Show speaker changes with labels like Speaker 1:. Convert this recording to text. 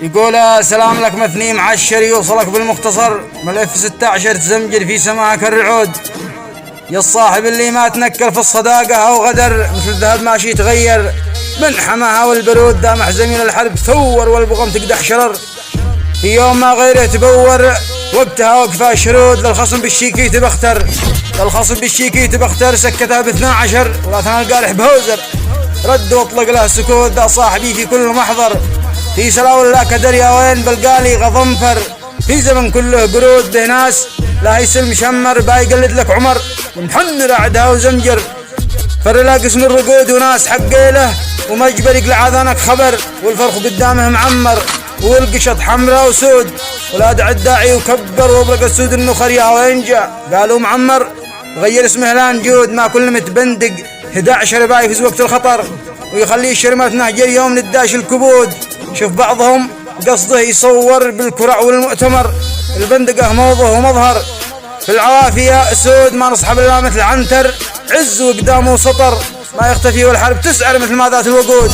Speaker 1: يقول سلام لك مثني معشر يوصلك بالمختصر ملف 16 تزمجر في سماعك الرعود. يا الصاحب اللي ما تنكر في الصداقة أو غدر مثل الذهب ماشي يتغير من حماها والبرود دامح زميل الحرب ثور والبغم تقدح شرر في يوم ما غيره تبور وقتها وقفا شرود للخصم بالشيكي تبختر سكتها ب12 ولا القارح بهوزر رد واطلق له سكوت ذا صاحبي في كل محضر في سلاول لا كدر يا وين بالقالي غضنفر في زمن كله قرود به ناس لا يسل مشمر باي يقلد لك عمر ومحنر عدها وزمجر فرلاقس من الرقود وناس حقيله ومجبر يقلع اذانك خبر والفرخ قدامه معمر والقشط حمراء وسود ولاد عداعي وكبر وابرق السود النخر يا وين جا قالوا معمر غير اسمه لان جود ما كل متبندق 11 باي في وقت الخطر ويخليه الشرمات نهجر يوم نداش الكبود. شوف بعضهم قصده يصور بالكرع والمؤتمر البندقه موضه ومظهر في العوافية اسود ما نصحب الا مثل عنتر عز وقدامه وسطر ما يختفي والحرب تسعر مثل ما ذات الوقود.